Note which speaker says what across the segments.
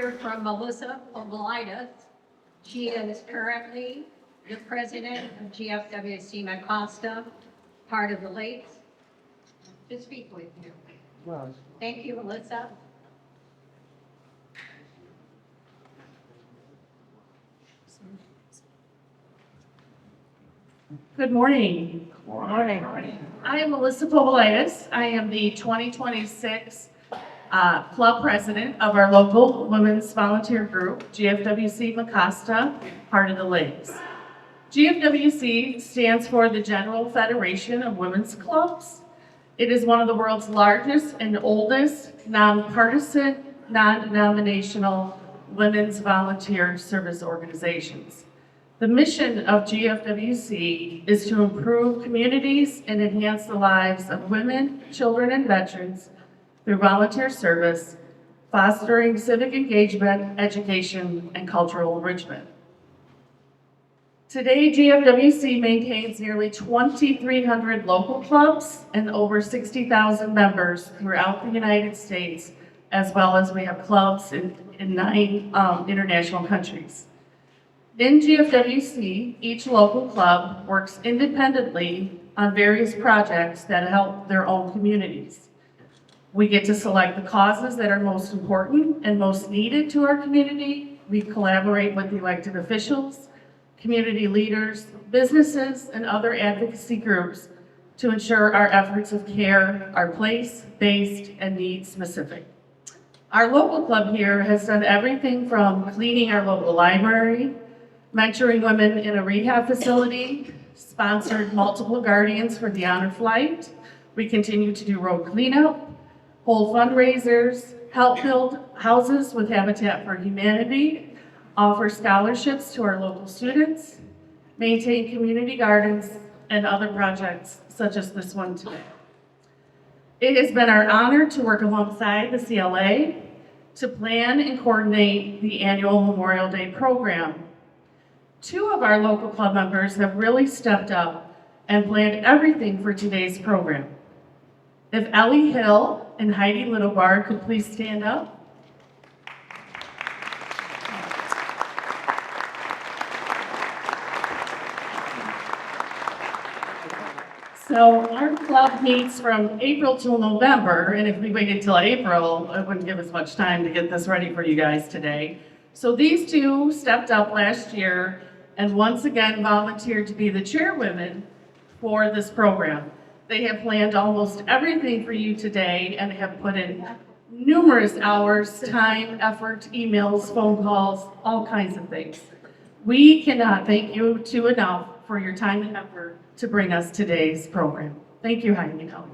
Speaker 1: hear from Melissa Obolitis. She is currently the president of GFWC Mecosta, part of the Lakes. To speak with you. Thank you, Melissa.
Speaker 2: Good morning.
Speaker 1: Morning.
Speaker 2: I am Melissa Povolitis. I am the 2026 club president of our local women's volunteer group, GFWC Mecosta, part of the Lakes. GFWC stands for the General Federation of Women's Clubs. It is one of the world's largest and oldest nonpartisan, non-denominational women's volunteer service organizations. The mission of GFWC is to improve communities and enhance the lives of women, children, and veterans through volunteer service, fostering civic engagement, education, and cultural enrichment. Today, GFWC maintains nearly 2,300 local clubs and over 60,000 members throughout the United States, as well as we have clubs in 9 international countries. In GFWC, each local club works independently on various projects that help their own communities. We get to select the causes that are most important and most needed to our community. We collaborate with the elected officials, community leaders, businesses, and other advocacy groups to ensure our efforts of care are place-based and need-specific. Our local club here has done everything from cleaning our local library, mentoring women in a rehab facility, sponsored multiple Guardians for the Honor Flight. We continue to do road cleanup, hold fundraisers, help build houses with Habitat for Humanity, offer scholarships to our local students, maintain community gardens, and other projects such as this one today. It has been our honor to work alongside the CLA to plan and coordinate the annual Memorial Day program. 2 of our local club members have really stepped up and planned everything for today's program. If Ellie Hill and Heidi Littlebar could please stand up. So our club meets from April till November, and if we waited till April, it wouldn't give us much time to get this ready for you guys today. So these 2 stepped up last year and once again volunteered to be the chairwomen for this program. They have planned almost everything for you today and have put in numerous hours, time, effort, emails, phone calls, all kinds of things. We cannot thank you 2 enough for your time and effort to bring us today's program. Thank you, Heidi and Ellie.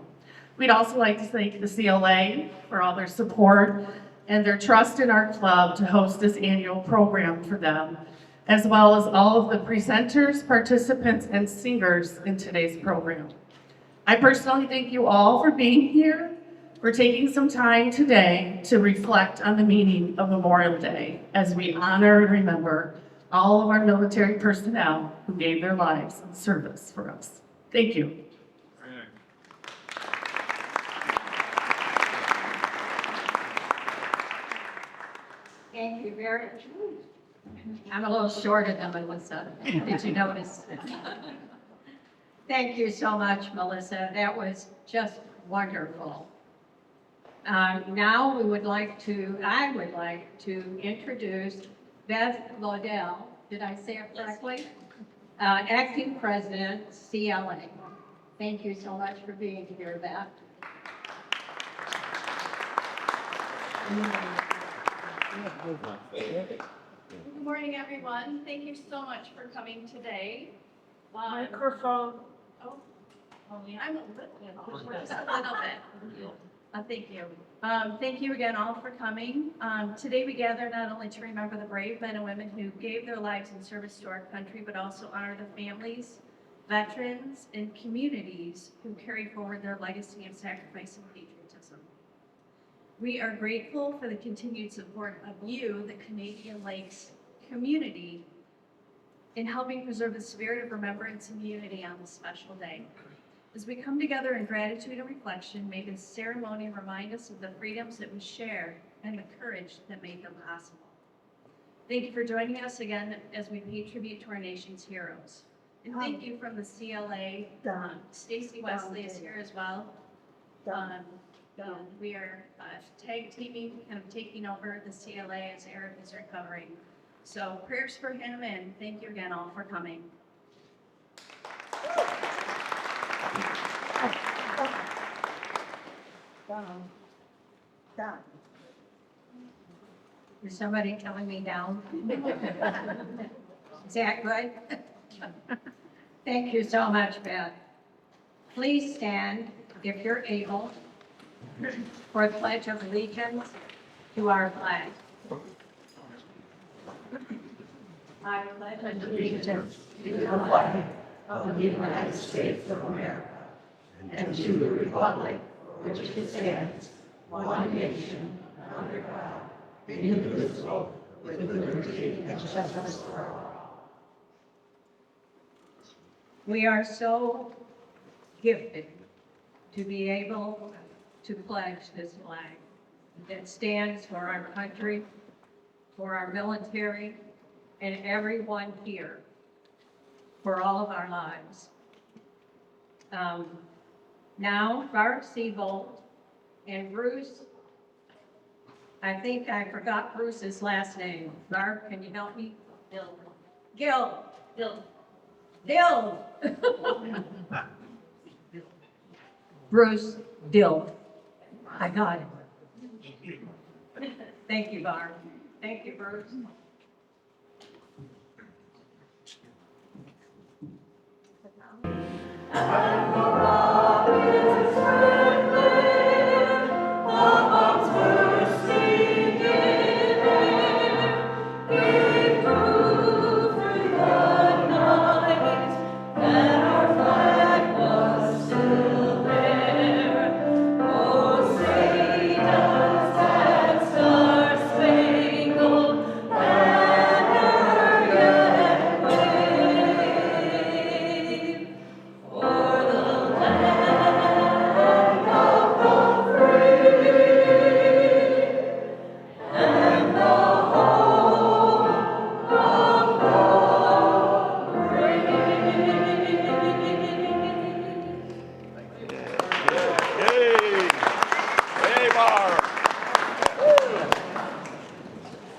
Speaker 2: We'd also like to thank the CLA for all their support and their trust in our club to host this annual program for them, as well as all of the presenters, participants, and singers in today's program. I personally thank you all for being here, for taking some time today to reflect on the meaning of Memorial Day as we honor and remember all of our military personnel who gave their lives in service for us. Thank you.
Speaker 1: Thank you very much. I'm a little shorter than Melissa. Did you notice? Thank you so much, Melissa. That was just wonderful. Now I would like to introduce Beth Laudel. Did I say it correctly? Acting President, CLA. Thank you so much for being here, Beth.
Speaker 3: Good morning, everyone. Thank you so much for coming today.
Speaker 2: Microphone.
Speaker 3: I'm a little bit, just a little bit. Thank you. Thank you again all for coming. Today we gather not only to remember the brave men and women who gave their lives in service to our country, but also honor the families, veterans, and communities who carry forward their legacy of sacrifice and patriotism. We are grateful for the continued support of you, the Canadian Lakes community, in helping preserve the spirit of remembrance and unity on this special day. As we come together in gratitude and reflection, may this ceremony remind us of the freedoms that we share and the courage that made them possible. Thank you for joining us again as we pay tribute to our nation's heroes. And thank you from the CLA. Stacy Wesley is here as well. And we are tag teaming, kind of taking over the CLA as Eric is recovering. So prayers for him, and thank you again all for coming.
Speaker 4: Done.
Speaker 1: Is somebody telling me down? Is that good? Thank you so much, Beth. Please stand, if you're able, for a pledge of allegiance to our flag. I pledge allegiance to the flag of the United States of America and to the republic which stands one nation under God, indivisible, with liberty and justice for all. We are so gifted to be able to pledge this flag that stands for our country, for our military, and everyone here, for all of our lives. Now, Bart Seabold and Bruce, I think I forgot Bruce's last name. Bart, can you help me? Gil. Bruce Dill. I got it. Thank you, Bart. Thank you, Bruce.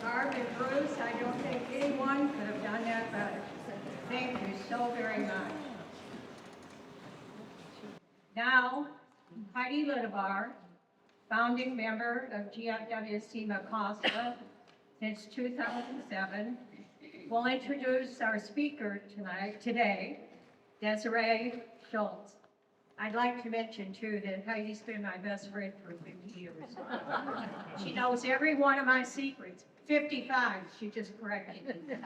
Speaker 1: Barb and Bruce, I don't think anyone could have done that better. Thank you so very much. Now, Heidi Lidabar, founding member of GFW Sigma Costa since 2007, will introduce our speaker today, Desiree Schultz. I'd like to mention too that Heidi's been my best friend for 50 years. She knows every one of my secrets. 55, she just corrected me.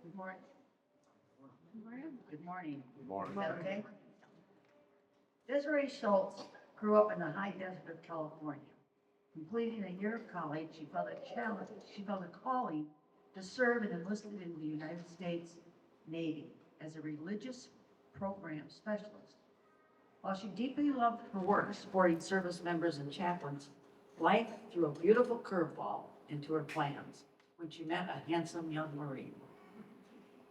Speaker 1: Good morning.
Speaker 4: Good morning.
Speaker 5: Good morning.
Speaker 4: Okay. Desiree Schultz grew up in the high desert of California. Completing a year of college, she felt a calling to serve and enlisted in the United States Navy as a religious program specialist. While she deeply loved her work supporting service members and chaplains, life threw a beautiful curveball into her plans when she met a handsome young Marine.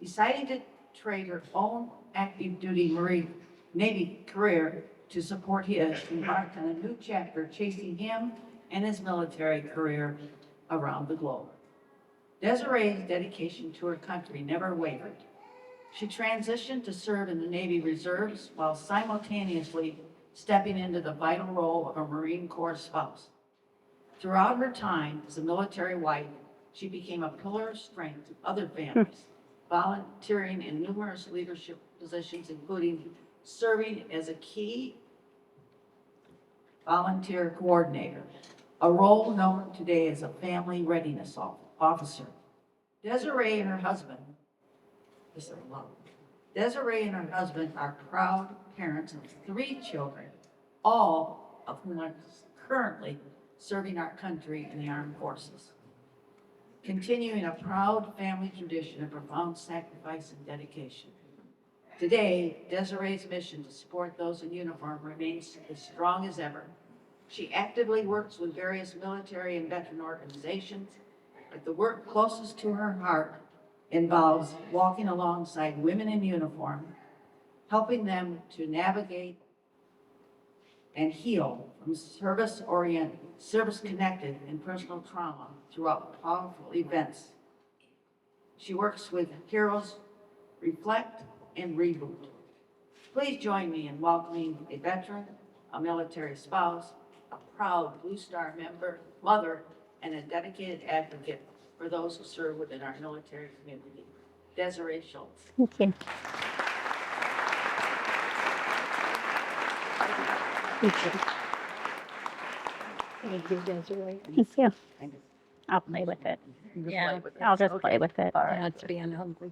Speaker 4: Deciding to trade her own active duty Marine Navy career to support his, she embarked on a new chapter chasing him and his military career around the globe. Desiree's dedication to her country never wavered. She transitioned to serve in the Navy Reserves while simultaneously stepping into the vital role of a Marine Corps spouse. Throughout her time as a military wife, she became a pillar of strength to other families, volunteering in numerous leadership positions, including serving as a key volunteer coordinator, a role known today as a family readiness officer. Desiree and her husband are proud parents of 3 children, all of whom are currently serving our country in the armed forces. continuing a proud family tradition of profound sacrifice and dedication. Today, Desiree's mission to support those in uniform remains as strong as ever. She actively works with various military and veteran organizations, but the work closest to her heart involves walking alongside women in uniform, helping them to navigate and heal from service-connected and personal trauma throughout powerful events. She works with Heroes Reflect and Reboot. Please join me in welcoming a veteran, a military spouse, a proud Blue Star member, mother, and a dedicated advocate for those who serve within our military community, Desiree Schultz.
Speaker 5: Thank you. Thank you.
Speaker 6: Thank you, Desiree.
Speaker 5: Thank you. I'll play with it.
Speaker 6: Yeah.
Speaker 5: I'll just play with it.
Speaker 6: Yeah, it's being ugly.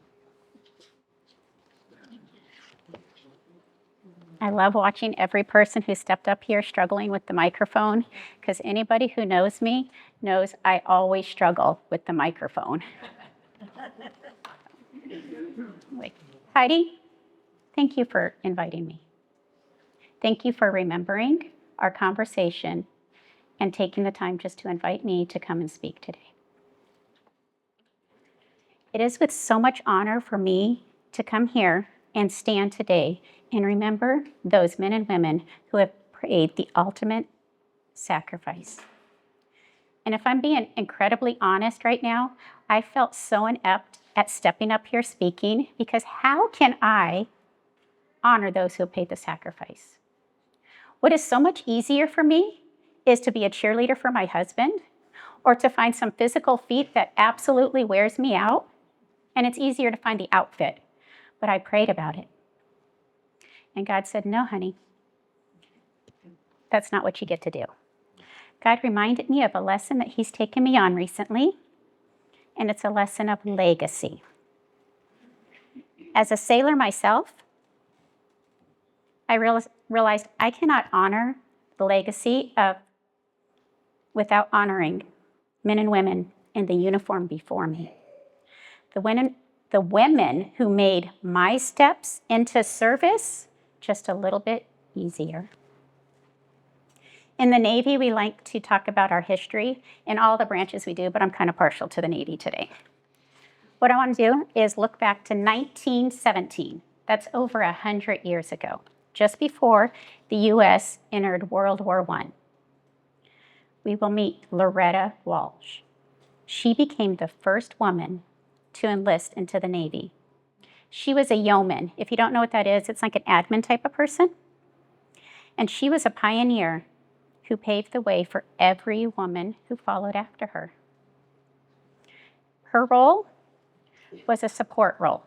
Speaker 5: I love watching every person who stepped up here struggling with the microphone, because anybody who knows me knows I always struggle with the microphone. Wait. Heidi, thank you for inviting me. Thank you for remembering our conversation and taking the time just to invite me to come and speak today. It is with so much honor for me to come here and stand today and remember those men and women who have paid the ultimate sacrifice. And if I'm being incredibly honest right now, I felt so inept at stepping up here speaking, because how can I honor those who have paid the sacrifice? What is so much easier for me is to be a cheerleader for my husband, or to find some physical feat that absolutely wears me out. And it's easier to find the outfit. But I prayed about it. And God said, no, honey, that's not what you get to do. God reminded me of a lesson that He's taken me on recently, and it's a lesson of legacy. As a sailor myself, I realized I cannot honor the legacy without honoring men and women in the uniform before me. The women who made my steps into service just a little bit easier. In the Navy, we like to talk about our history in all the branches we do, but I'm kind of partial to the Navy today. What I want to do is look back to 1917. That's over 100 years ago, just before the U.S. entered World War I. We will meet Loretta Walsh. She became the first woman to enlist into the Navy. She was a yeoman. If you don't know what that is, it's like an admin type of person. And she was a pioneer who paved the way for every woman who followed after her. Her role was a support role.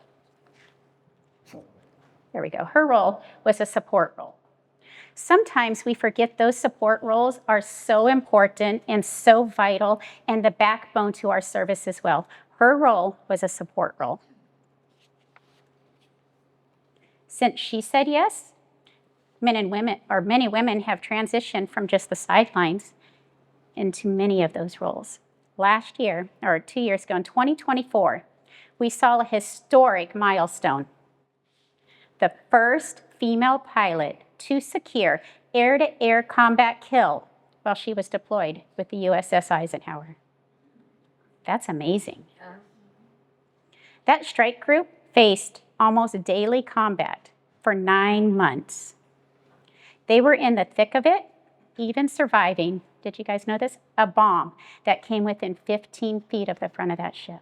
Speaker 5: There we go. Her role was a support role. Sometimes we forget those support roles are so important and so vital and the backbone to our service as well. Her role was a support role. Since she said yes, many women have transitioned from just the sidelines into many of those roles. Last year, or 2 years ago, in 2024, we saw a historic milestone. The first female pilot to secure air-to-air combat kill while she was deployed with the USS Eisenhower. That's amazing. That strike group faced almost daily combat for 9 months. They were in the thick of it, even surviving, did you guys know this? A bomb that came within 15 feet of the front of that ship.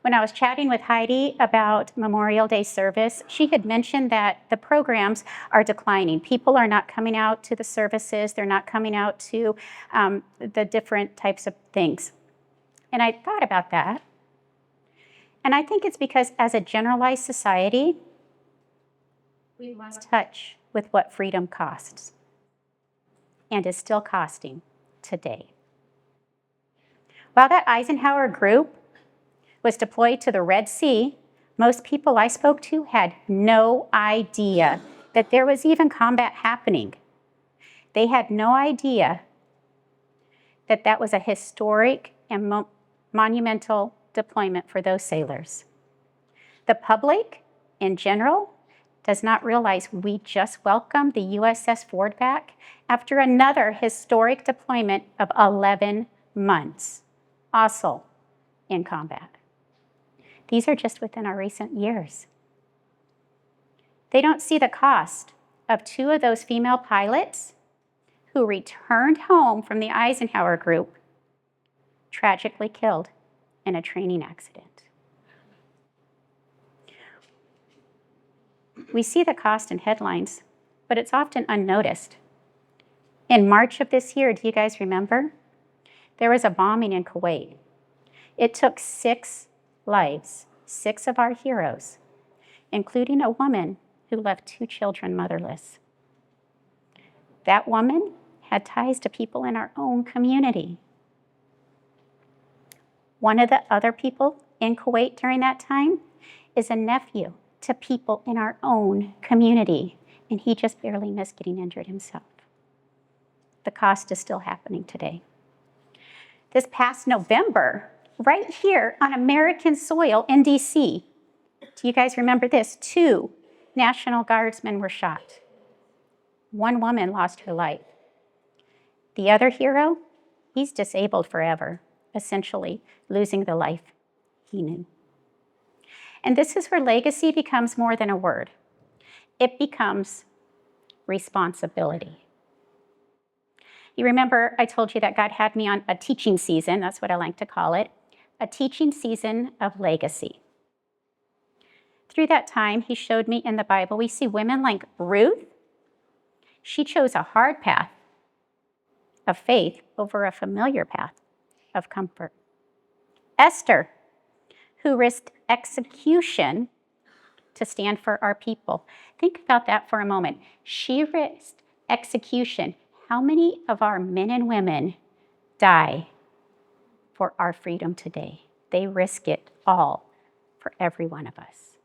Speaker 5: When I was chatting with Heidi about Memorial Day service, she had mentioned that the programs are declining. People are not coming out to the services. They're not coming out to the different types of things. And I thought about that. And I think it's because as a generalized society, we lost touch with what freedom costs and is still costing today. While that Eisenhower group was deployed to the Red Sea, most people I spoke to had no idea that there was even combat happening. They had no idea that that was a historic and monumental deployment for those sailors. The public, in general, does not realize we just welcomed the USS Ford back after another historic deployment of 11 months, also in combat. These are just within our recent years. They don't see the cost of 2 of those female pilots who returned home from the Eisenhower Group, tragically killed in a training accident. We see the cost in headlines, but it's often unnoticed. In March of this year, do you guys remember? There was a bombing in Kuwait. It took 6 lives, 6 of our heroes, including a woman who left 2 children motherless. That woman had ties to people in our own community. One of the other people in Kuwait during that time is a nephew to people in our own community, and he just barely missed getting injured himself. The cost is still happening today. This past November, right here on American soil in DC, do you guys remember this? 2 National Guardsmen were shot. 1 woman lost her life. The other hero, he's disabled forever, essentially losing the life he knew. And this is where legacy becomes more than a word. It becomes responsibility. You remember I told you that God had me on a teaching season, that's what I like to call it, a teaching season of legacy. Through that time, he showed me in the Bible, we see women like Ruth. She chose a hard path of faith over a familiar path of comfort. Esther, who risked execution to stand for our people. Think about that for a moment. She risked execution. How many of our men and women die for our freedom today? They risk it all for every one of us.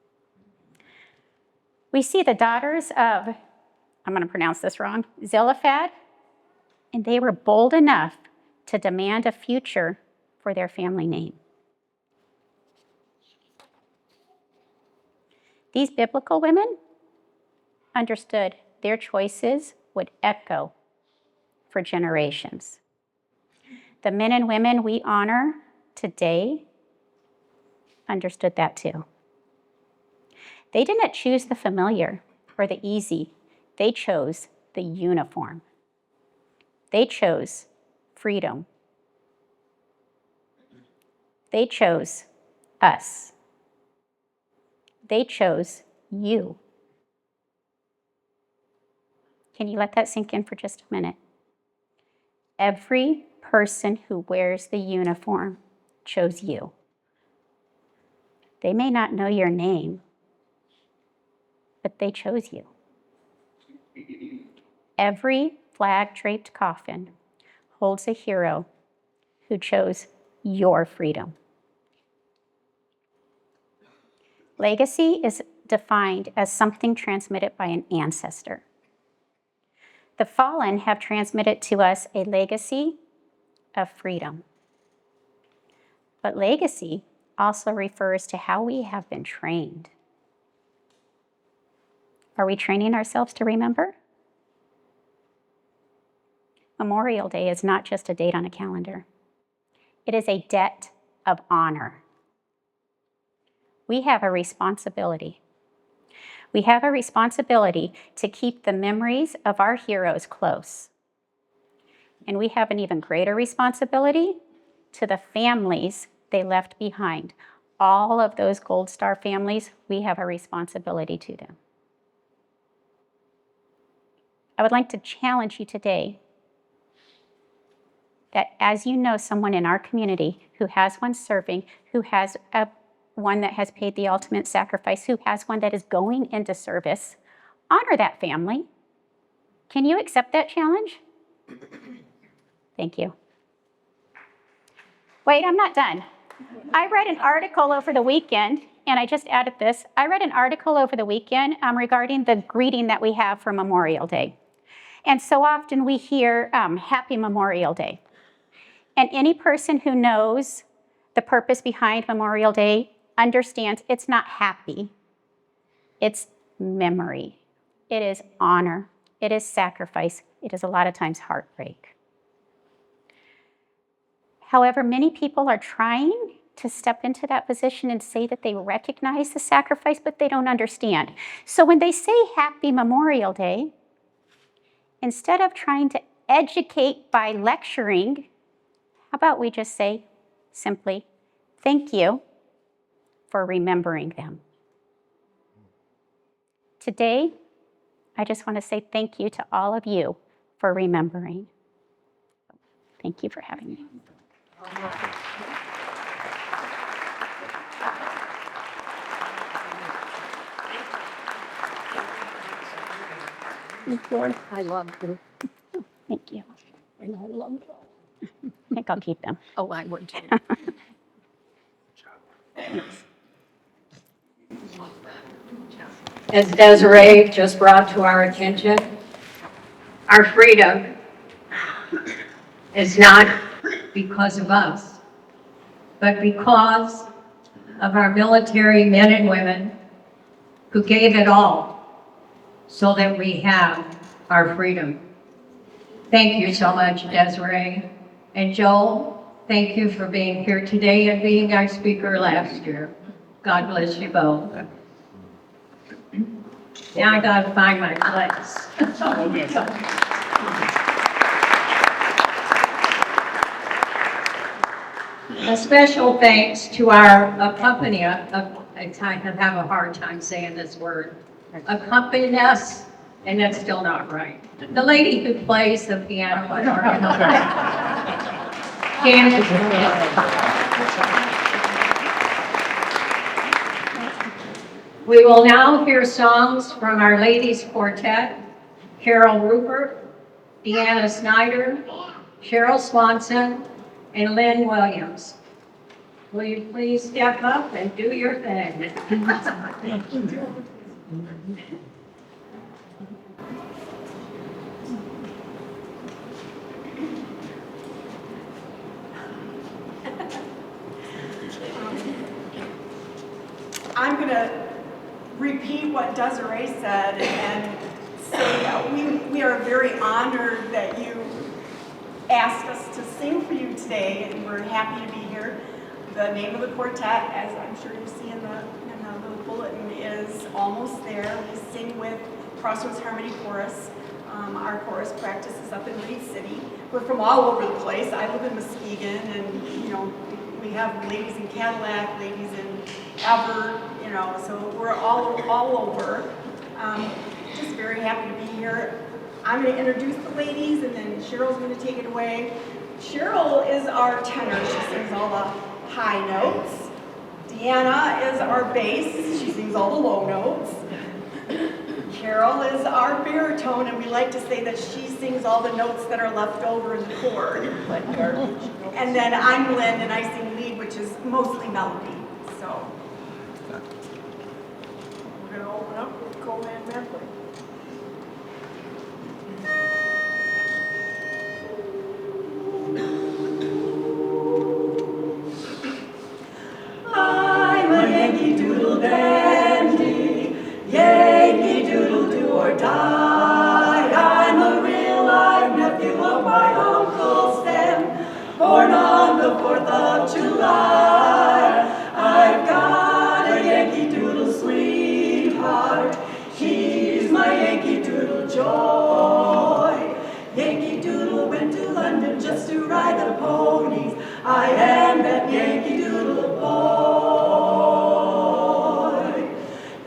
Speaker 5: We see the daughters of, I'm going to pronounce this wrong, Zelophehad, and they were bold enough to demand a future for their family name. These biblical women understood their choices would echo for generations. The men and women we honor today understood that too. They didn't choose the familiar or the easy. They chose the uniform. They chose freedom. They chose us. They chose you. Can you let that sink in for just a minute? Every person who wears the uniform chose you. They may not know your name, but they chose you. Every flag-draped coffin holds a hero who chose your freedom. Legacy is defined as something transmitted by an ancestor. The fallen have transmitted to us a legacy of freedom. But legacy also refers to how we have been trained. Are we training ourselves to remember? Memorial Day is not just a date on a calendar. It is a debt of honor. We have a responsibility. We have a responsibility to keep the memories of our heroes close. And we have an even greater responsibility to the families they left behind. All of those Gold Star families, we have a responsibility to them. I would like to challenge you today that as you know someone in our community who has one serving, who has one that has paid the ultimate sacrifice, who has one that is going into service, honor that family. Can you accept that challenge? Thank you. Wait, I'm not done. I read an article over the weekend, and I just added this. I read an article over the weekend regarding the greeting that we have for Memorial Day. And so often we hear Happy Memorial Day. And any person who knows the purpose behind Memorial Day understands it's not happy. It's memory. It is honor. It is sacrifice. It is a lot of times heartbreak. However, many people are trying to step into that position and say that they recognize the sacrifice, but they don't understand. So when they say Happy Memorial Day, instead of trying to educate by lecturing, how about we just say simply, thank you for remembering them. Today, I just want to say thank you to all of you for remembering. Thank you for having me.
Speaker 6: I love them,
Speaker 5: Thank you.
Speaker 6: and I love them.
Speaker 5: I think I'll keep them.
Speaker 6: Oh, I would too.
Speaker 1: As Desiree just brought to our attention, our freedom is not because of us, but because of our military men and women who gave it all so that we have our freedom. Thank you so much, Desiree. And Joel, thank you for being here today and being our speaker last year. God bless you both. Now I gotta find my place. A special thanks to our accompaniment, I have a hard time saying this word, accompanist, and that's still not right. The lady who plays the piano and organ. We will now hear songs from our ladies quartet, Carol Rupert, Deanna Snyder, Cheryl Swanson, and Lynn Williams. Will you please step up and do your thing?
Speaker 7: I'm going to repeat what Desiree said and say we are very honored that you asked us to sing for you today, and we're happy to be here. The name of the quartet, as I'm sure you see in the little bulletin, is Almost There. We sing with Crossroads Harmony Chorus. Our chorus practices up in Reed City. We're from all over the place. I live in Muskegon, and we have ladies in Cadillac, ladies in Ever, so we're all over. Just very happy to be here. I'm going to introduce the ladies, and then Cheryl's going to take it away. Cheryl is our tenor. She sings all the high notes. Deanna is our bass. She sings all the low notes. Carol is our baritone, and we like to say that she sings all the notes that are left over in the chord. And then I'm Lynn, and I sing lead, which is mostly melody. So we're going to open up with Coleman Medley. I'm a Yankee Doodle dandy, Yankee Doodle do or die. I'm a real live nephew of my Uncle Sam, born on the 4th of July. I've got a Yankee Doodle sweetheart, he's my Yankee Doodle joy. Yankee Doodle went to London just to ride the ponies. I am that Yankee Doodle boy.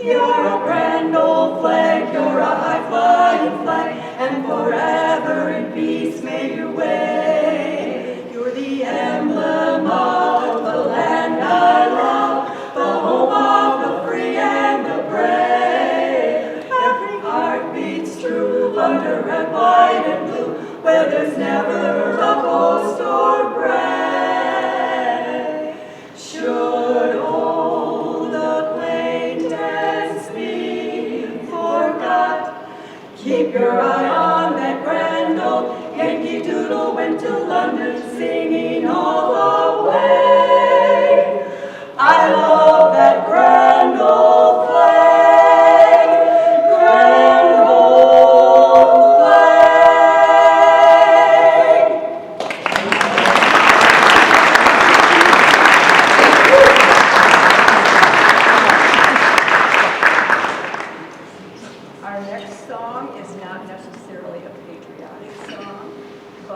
Speaker 7: You're a grand old flag, you're a high-flying flag, and forever in peace may you wave. You're the emblem of the land I love, the home of the free and the brave. Every heart beats true under red, white, and blue, where there's never a post or gray. Should old acquaintance be forgot, keep your eye on that grand old Yankee Doodle went to London singing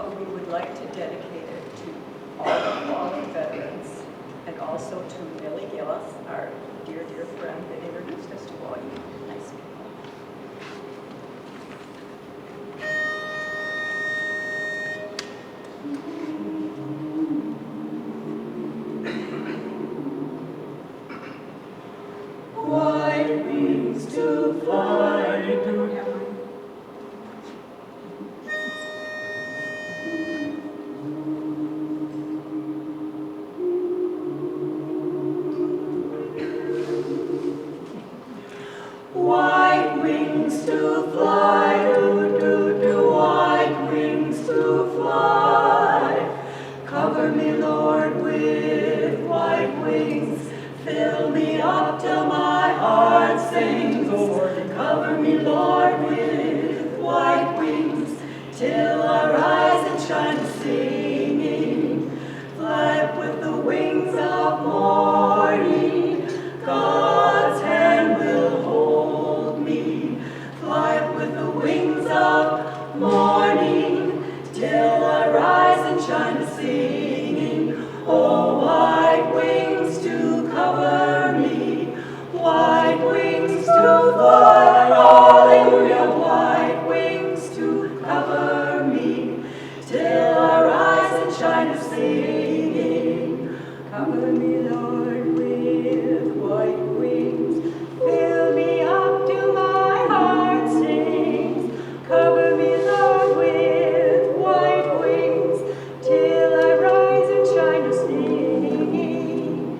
Speaker 8: but we would like to dedicate it to all the fallen veterans and also to Millie Gillis, our dear, dear friend that introduced us to all you nice people. White wings to fly to white wings to fly, do, white wings to fly. Cover me, Lord, with white wings. Fill me up till my heart sings. Cover me, Lord, with white wings, till I rise and shine singing. Fly up with the wings of morning. God's hand will hold me. Fly up with the wings of morning, till I rise and shine singing. Oh, white wings to cover me, white wings to fly, hallelujah, white wings to cover me, till I rise and shine singing. Cover me, Lord, with white wings, fill me up till my heart sings. Cover me, Lord, with white wings, till I rise and shine singing.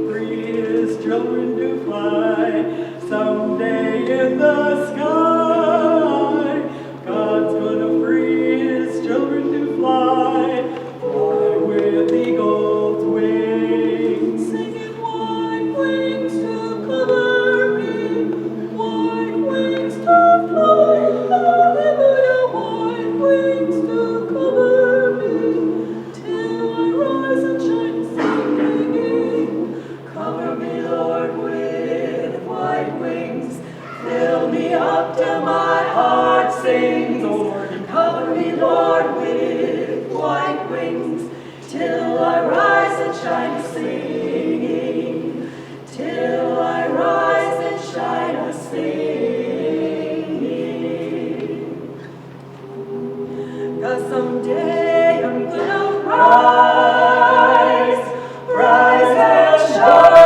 Speaker 8: Free his children to fly someday in the sky. God's gonna free his children to fly with eagle's wings. Singing white wings to cover me, white wings to fly, hallelujah, white wings to cover me, till I rise and shine singing. Cover me, Lord, with white wings, fill me up till my heart sings. Cover me, Lord, with white wings, till I rise and shine singing, till I rise and shine a singing. 'Cause someday I'm gonna rise, rise and shine.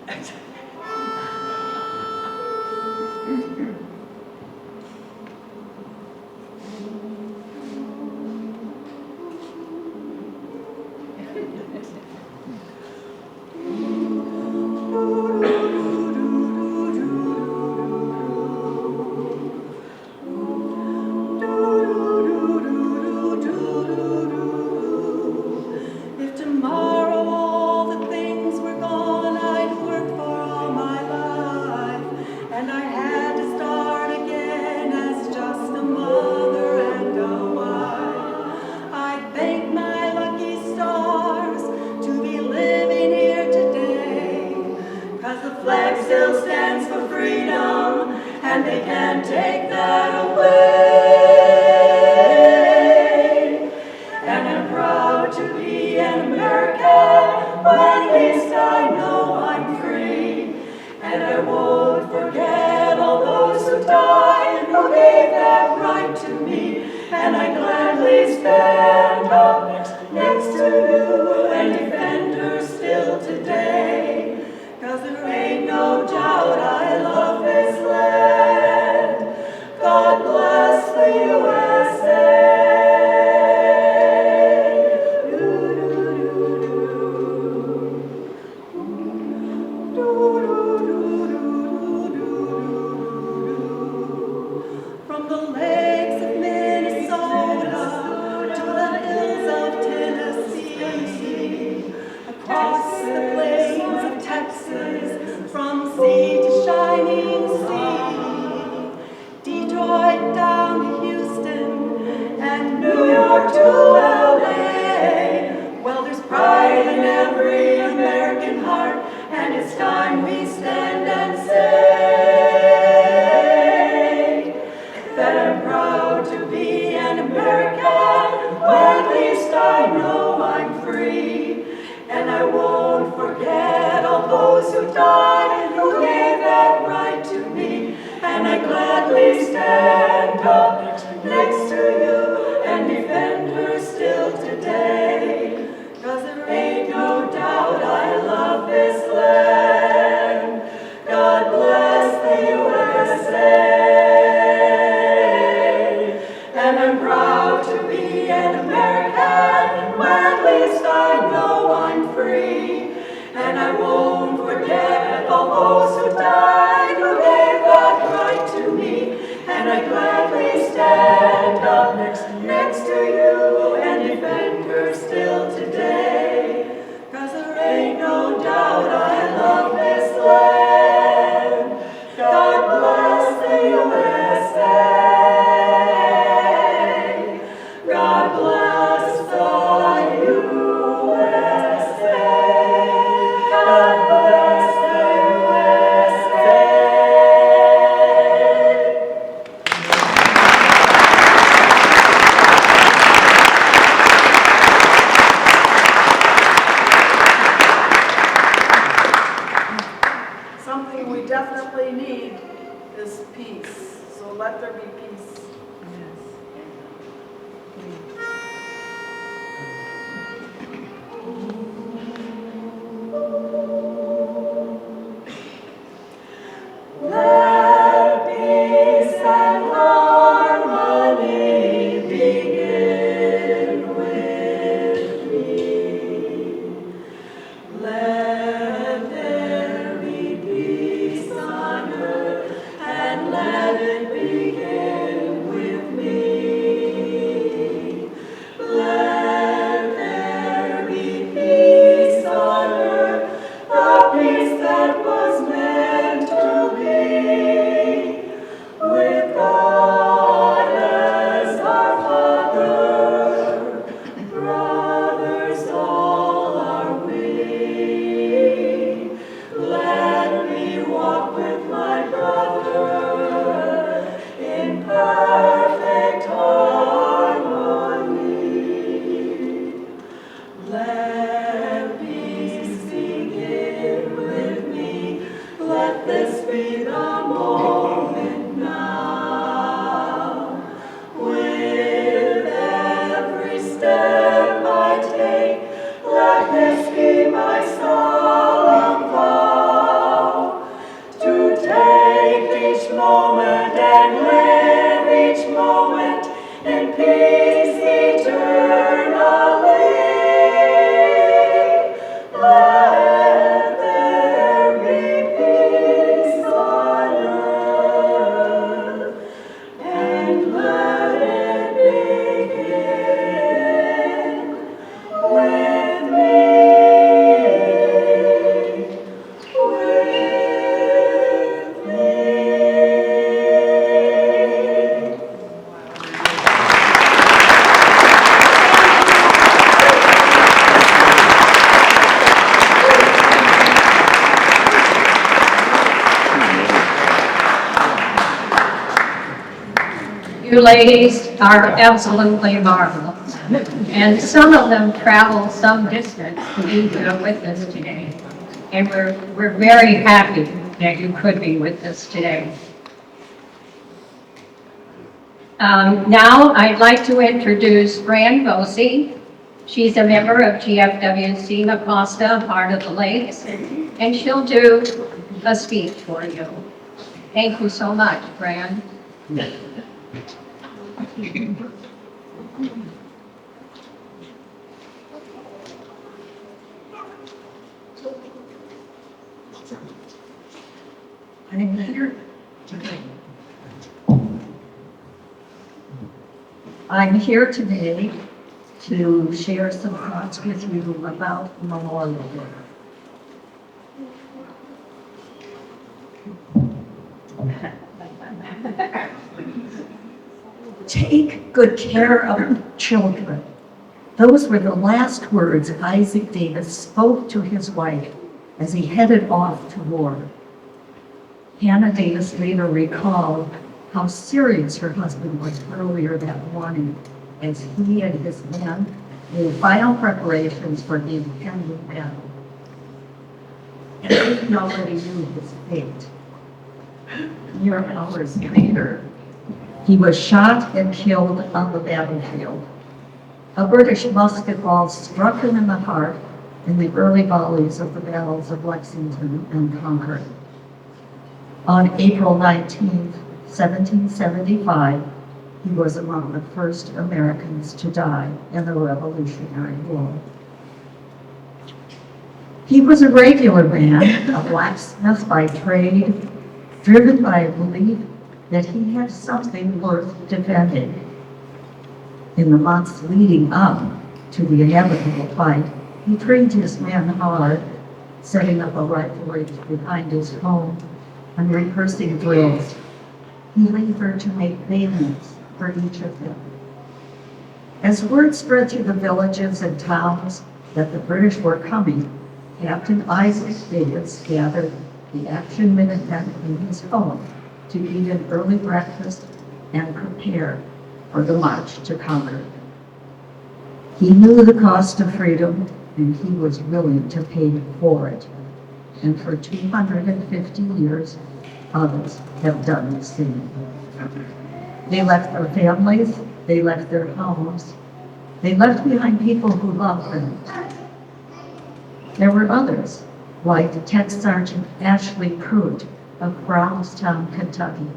Speaker 7: If tomorrow all the things were gone I'd worked for all my life, and I had to start again as just a mother and a wife, I'd thank my lucky stars to be living here today, 'cause the flag still stands for freedom, and they can't take that away. And I'm proud to be an American, but at least I know I'm free. And I won't forget all those who died, who gave that right to me. And I gladly stand up next to you and defend her still today. 'Cause there ain't no doubt I love this land. God bless the USA. From the lakes of Minnesota to the hills of Tennessee, across the plains of Texas, from sea to shining sea, Detroit down to Houston, and New York to LA. Well, there's pride in every American heart, and it's time we stand and say that I'm proud to be an American, or at least I know I'm free. And I won't forget all those who died, who gave that right to me. And I gladly stand up next to you and defend her still today. 'Cause there ain't no doubt I love this land. God bless the USA. And I'm proud to be an American, where at least I know I'm free. And I won't forget all those who died, who gave that right to me. And I gladly stand up next to you and defend her still today. 'Cause there ain't no doubt I love this land. God bless the USA. God bless the USA. God bless the USA.
Speaker 9: Something we definitely need is peace. So let there be peace.
Speaker 7: Let peace and harmony begin with me. Let there be peace on earth, and let it begin with me. Let there be peace on earth, the peace that was meant to be, with God as our Father, brothers all are we. Let me walk with my brother in perfect harmony. Let peace begin with me,
Speaker 1: You ladies are absolutely marvelous. And some of them travel some distance to be here with us today. And we're very happy that you could be with us today. Now I'd like to introduce Fran Bosey. She's a member of GFWC Acosta, Heart of the Lakes, and she'll do a speech for you. Thank you so much, Fran.
Speaker 4: I'm here today. I'm here today to share some thoughts with you about Memorial Day. Take good care of children. Those were the last words Isaac Davis spoke to his wife as he headed off to war. Hannah Davis later recalled how serious her husband was earlier that morning as he and his men made final preparations for the impending battle. And he already knew his fate. Mere hours later, he was shot and killed on the battlefield. A British musket ball struck him in the heart in the early volleys of the battles of Lexington and Concord. On April 19, 1775, he was among the first Americans to die in the Revolutionary War. He was a regular man, a blacksmith by trade, driven by a belief that he had something worth defending. In the months leading up to the inevitable fight, he trained his men hard, setting up a rifle range behind his home and rehearsing drills. He labored to make bayonets for each of them. As word spread through the villages and towns that the British were coming, Captain Isaac Davis gathered the Action Minutemen in his home to eat an early breakfast and prepare for the march to Concord. He knew the cost of freedom, and he was willing to pay for it. And for 250 years, others have done the same. They left their families, they left their homes, they left behind people who loved them. There were others, like Tech Sergeant Ashley Pruitt of Brownstown, Kentucky.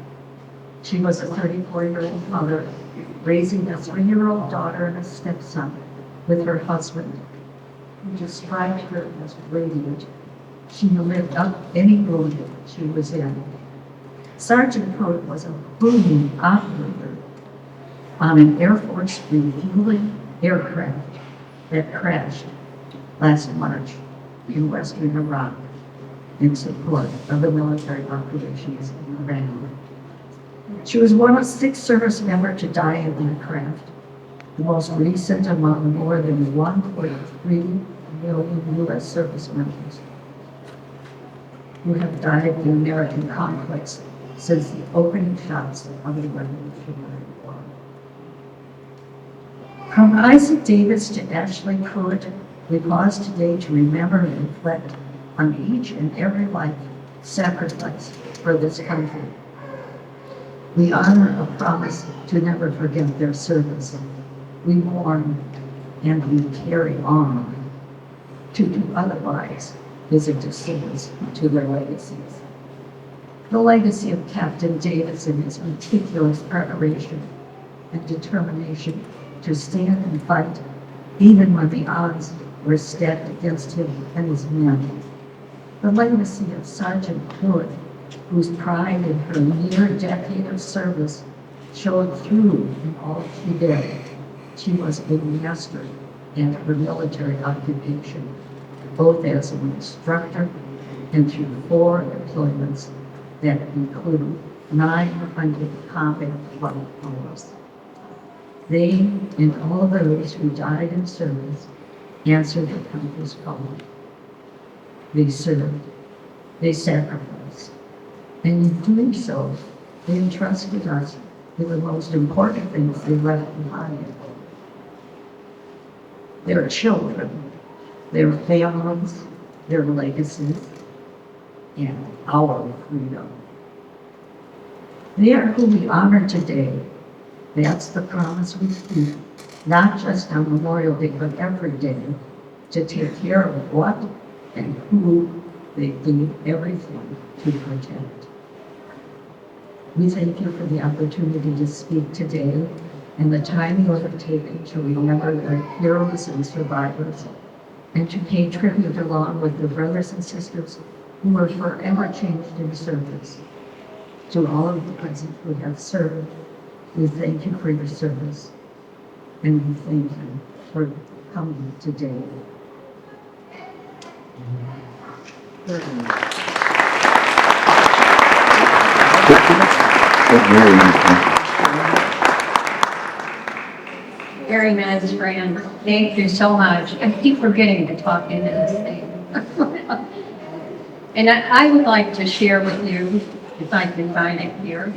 Speaker 4: She was a 34-year-old mother raising a 3-year-old daughter and a stepson with her husband, who described her as radiant. She lived up any road she was in. Sergeant Pruitt was a booming operator on an Air Force refueling aircraft that crashed last March in western Iraq in support of the military operations in Iran. She was one of 6 service members to die in the craft, the most recent among more than 1.3 million U.S. service members who have died in American conflicts since the opening shots of the Revolutionary War. From Isaac Davis to Ashley Pruitt, we pause today to remember and reflect on each and every life sacrificed for this country. We honor a promise to never forget their service. We mourn and we carry on. To do otherwise is a disservice to their legacies. The legacy of Captain Davis and his meticulous preparation and determination to stand and fight even when the odds were stacked against him and his men. The legacy of Sergeant Pruitt, whose pride in her near decade of service showed through in all she did. She was a master in her military occupation, both as an instructor and through 4 deployments that include 900 combat flight hours. They and all those who died in service answered the country's call. They served, they sacrificed, and in doing so, they entrusted us were the most important things they left behind. Their children, their families, their legacies, and our freedom. They are who we honor today. That's the promise we keep, not just on Memorial Day, but every day, to take care of what and who they gave everything to protect. We thank you for the opportunity to speak today and the time you have taken to remember the heroes and survivors and to pay tribute along with the brothers and sisters who were forever changed in service. To all of the present who have served, we thank you for your service and we thank you for coming today.
Speaker 1: Very nice, friend. Thank you so much. I keep forgetting to talk into this thing. And I would like to share with you, if I can find it here,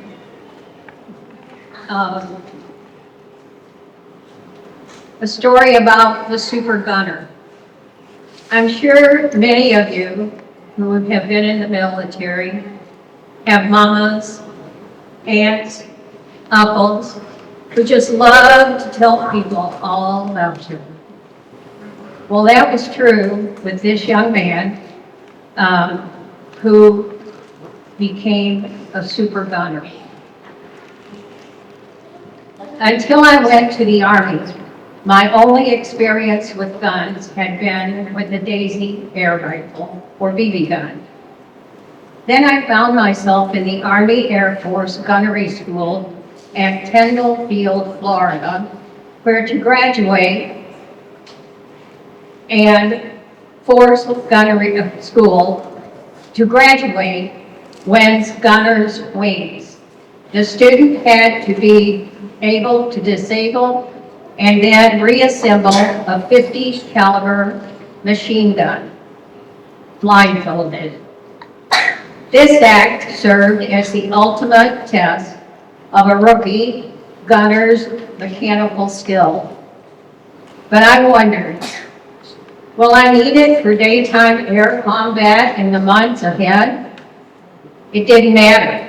Speaker 1: a story about the super gunner. I'm sure many of you who have been in the military have mamas, aunts, uncles, who just love to tell people all about you. Well, that was true with this young man who became a super gunner. Until I went to the Army, my only experience with guns had been with the Daisy air rifle or BB gun. Then I found myself in the Army Air Force Gunnery School at Tyndall Field, Florida, where to graduate and Force Gunnery School to graduate wins gunner's wings. The student had to be able to disable and then reassemble a 50 caliber machine gun, blindfolded. This act served as the ultimate test of a rookie gunner's mechanical skill. But I wondered, will I need it for daytime air combat in the months ahead? It didn't matter.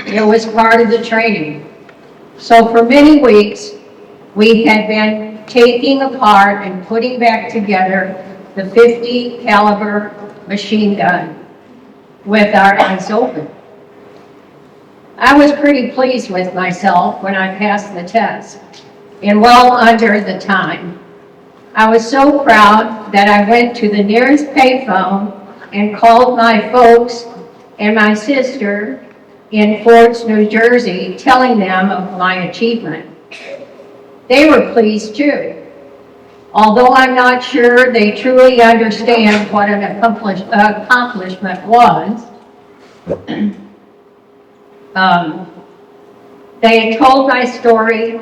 Speaker 1: It was part of the training. So for many weeks, we had been taking apart and putting back together the 50 caliber machine gun with our eyes open. I was pretty pleased with myself when I passed the test, in well under the time. I was so proud that I went to the nearest payphone and called my folks and my sister in Forts, New Jersey, telling them of my achievement. They were pleased too. Although I'm not sure they truly understand what an accomplishment was, they told my story.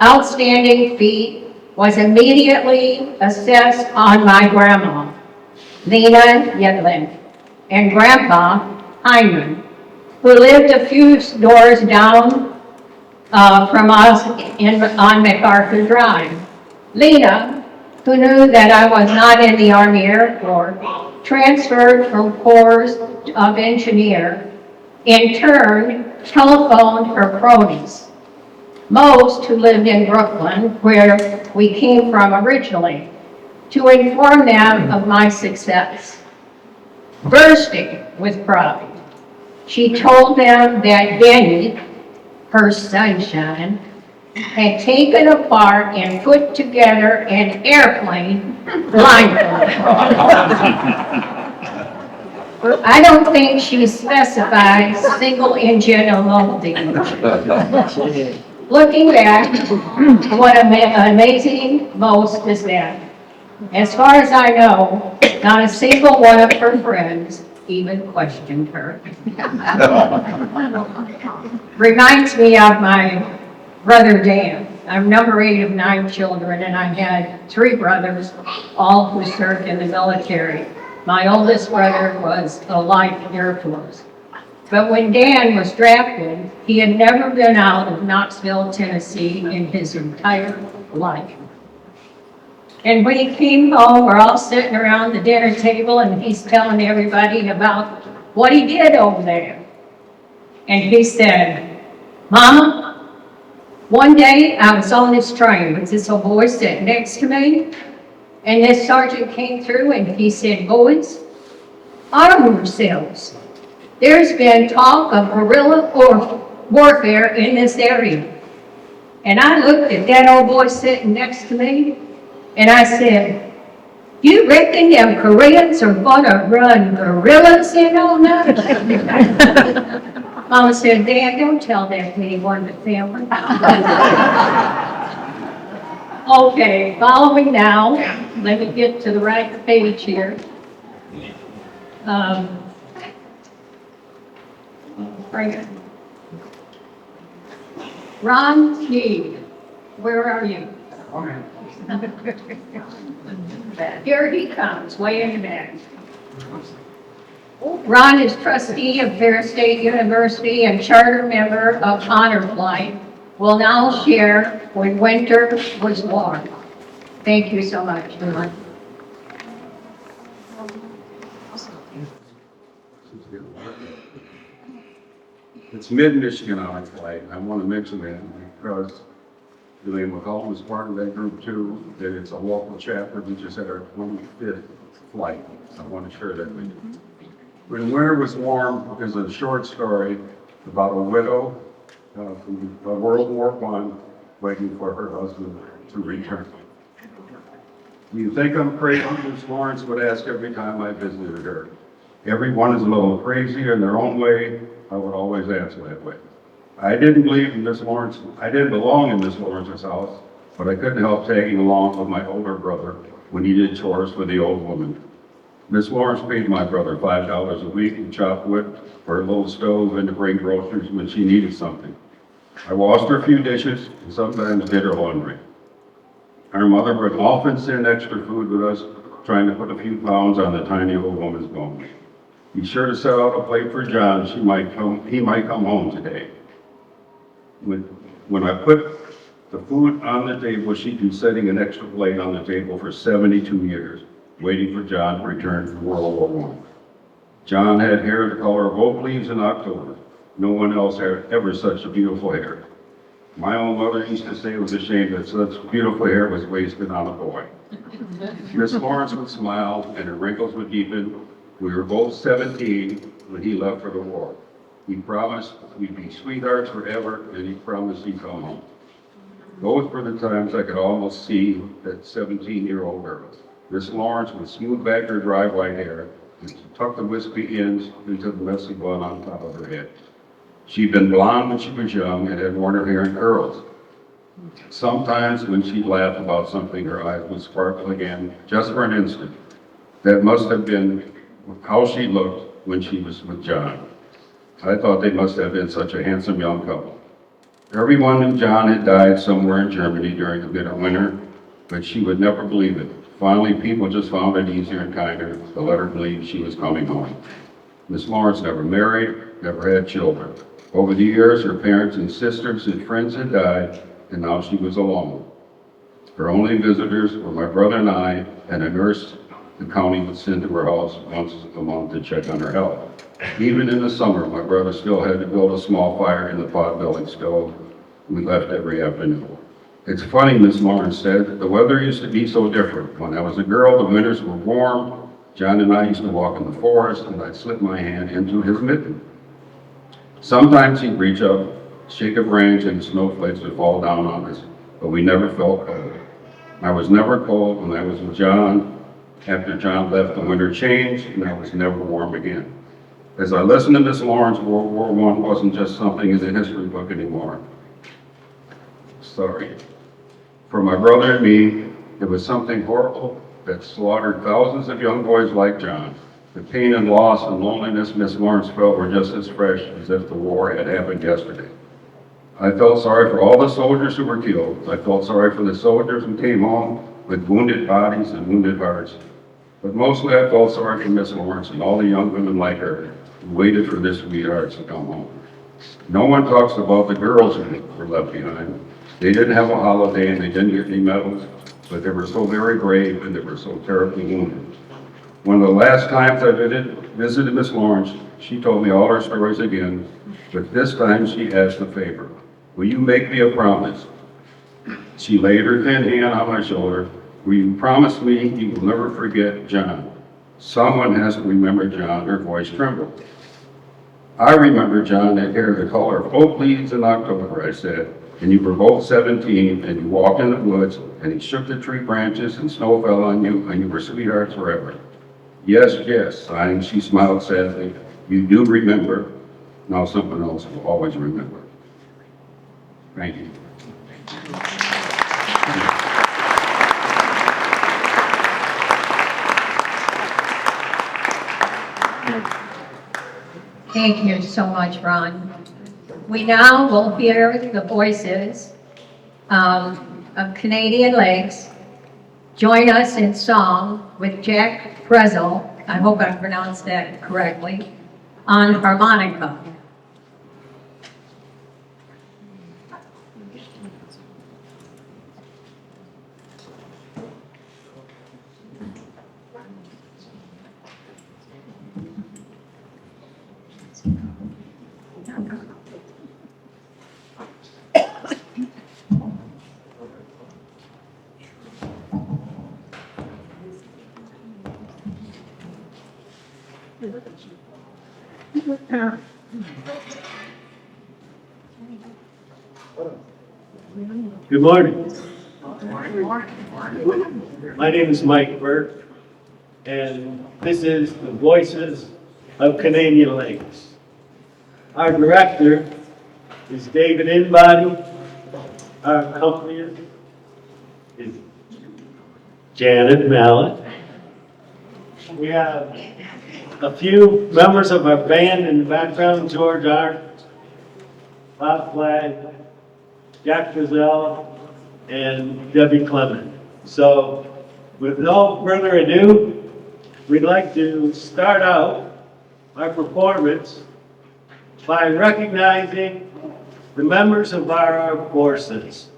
Speaker 1: Outstanding feat was immediately assessed on my grandma, Lena Yedlin, and Grandpa Hyman, who lived a few doors down from us on MacArthur Drive. Lena, who knew that I was not in the Army Air Corps, transferred from Corps of Engineer, in turn telephoned her cronies, most who lived in Brooklyn, where we came from originally, to inform them of my success. Bursting with pride, she told them that Benny, her sunshine, had taken apart and put together an airplane blindfolded. I don't think she specified single engine or multi. Looking back, what an amazing boast is that. As far as I know, not a single one of her friends even questioned her. Reminds me of my brother Dan. I'm number 8 of 9 children, and I had 3 brothers, all who served in the military. My oldest brother was a life Air Force. But when Dan was drafted, he had never been out of Knoxville, Tennessee in his entire life. And when he came home, we're all sitting around the dinner table and he's telling everybody about what he did over there. And he said, Mama, one day I was on this train with this old boy sitting next to me, and this sergeant came through and he said, boys, arm yourselves. There's been talk of guerrilla warfare in this area. And I looked at that old boy sitting next to me, and I said, you reckon them Koreans are gonna run guerrillas in on us? Mama said, Dan, don't tell that to anyone but family. Okay, follow me now. Let me get to the right page here. Bring it. Ron Key, where are you? Here he comes, way in the back. Ron is trustee of Ferris State University and charter member of Honor Flight. Will now share when winter was warm. Thank you so much, Ron.
Speaker 10: It's mid-Michigan Honor Flight. I want to mention that because Julian McCall was part of that group too, that it's a local chapter. We just had our 25th flight. I want to share that with you. When winter was warm is a short story about a widow from World War I waiting for her husband to return. You think I'm crazy? Miss Lawrence would ask every time I visited her. Everyone is a little crazy in their own way. I would always answer that way. I didn't believe in Miss Lawrence. I didn't belong in Miss Lawrence's house, but I couldn't help tagging along with my older brother when he did chores for the old woman. Miss Lawrence paid my brother $5 a week to chop wood for a little stove and to bring groceries when she needed something. I washed her a few dishes and sometimes did her laundry. Our mother would often send extra food with us, trying to put a few pounds on the tiny old woman's bones. Be sure to set out a plate for John. He might come home today. When I put the food on the table, she'd been setting an extra plate on the table for 72 years, waiting for John to return from World War I. John had hair the color of oak leaves in October. No one else had ever such a beautiful hair. My own mother used to say it was a shame that such beautiful hair was wasted on a boy. Miss Lawrence would smile and her wrinkles would deepen. We were both 17 when he left for the war. He promised we'd be sweethearts forever, and he promised he'd come home. Those were the times I could almost see that 17-year-old girl. Miss Lawrence would smooth back her dry white hair and tuck the wispy ends into the messy bun on top of her head. She'd been blonde when she was young and had worn her hair in curls. Sometimes when she'd laugh about something, her eyes would sparkle again, just for an instant. That must have been how she looked when she was with John. I thought they must have been such a handsome young couple. Everyone knew John had died somewhere in Germany during the bitter winter, but she would never believe it. Finally, people just found it easier and kinder to let her believe she was coming home. Miss Lawrence never married, never had children. Over the years, her parents and sisters and friends had died, and now she was alone. Her only visitors were my brother and I, and a nurse the county would send to her house once a month to check on her health. Even in the summer, my brother still had to build a small fire in the pot-bellied stove. We left every afternoon. It's funny, Miss Lawrence said, the weather used to be so different. When I was a girl, the winters were warm. John and I used to walk in the forest, and I'd slip my hand into his mitten. Sometimes he'd reach up, shake a branch, and snowflakes would fall down on us, but we never felt cold. I was never cold when I was with John. After John left, the winter changed, and I was never warm again. As I listened to Miss Lawrence, World War I wasn't just something in the history book anymore. Sorry. For my brother and me, it was something horrible that slaughtered thousands of young boys like John. The pain and loss and loneliness Miss Lawrence felt were just as fresh as if the war had happened yesterday. I felt sorry for all the soldiers who were killed. I felt sorry for the soldiers who came home with wounded bodies and wounded hearts. But mostly I felt sorry for Miss Lawrence and all the young women like her who waited for their sweethearts to come home. No one talks about the girls who were left behind. They didn't have a holiday and they didn't get any medals, but they were so very brave and they were so terribly wounded. One of the last times I visited Miss Lawrence, she told me all her stories again, but this time she asked a favor. Will you make me a promise? She laid her thin hand on my shoulder. Will you promise me you will never forget John? Someone has to remember John. Her voice trembled. I remember John had hair the color of oak leaves in October, I said, and you were both 17 and you walked in the woods and he shook the tree branches and snow fell on you and you were sweethearts forever. Yes, yes, sighing, she smiled sadly. You do remember. Now someone else will always remember. Thank you.
Speaker 1: Thank you so much, Ron. We now will hear the voices of Canadian Lakes. Join us in song with Jack Brezel, I hope I pronounced that correctly, on harmonica.
Speaker 11: Good morning. My name is Mike Burke, and this is the Voices of Canadian Lakes. Our director is David Inbody. Our accompanist is Janet Mallet. We have a few members of our band in the background: George Art, Bob Flagg, Jack Gazelle, and Debbie Clement. So, with no further ado, we'd like to start out our performance by recognizing the members of our armed forces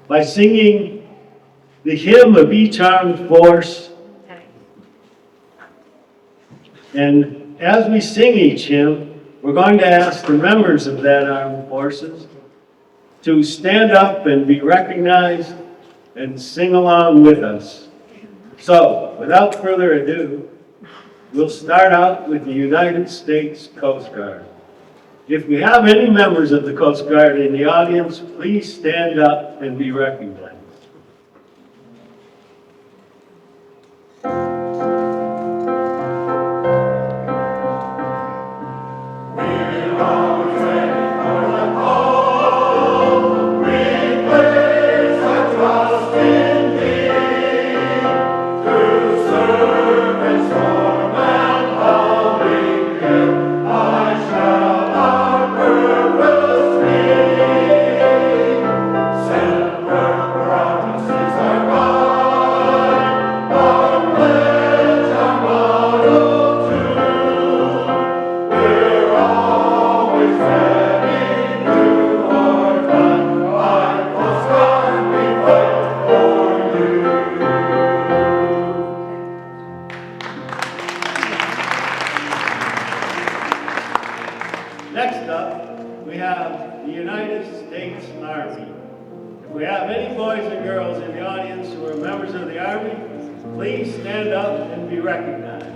Speaker 11: by singing the hymn of each armed force. And as we sing each hymn, we're going to ask the members of that armed forces to stand up and be recognized and sing along with us. So, without further ado, we'll start out with the United States Coast Guard. If we have any members of the Coast Guard in the audience, please stand up and be recognized. Next up, we have the United States Army. If we have any boys and girls in the audience who are members of the Army, please stand up and be recognized.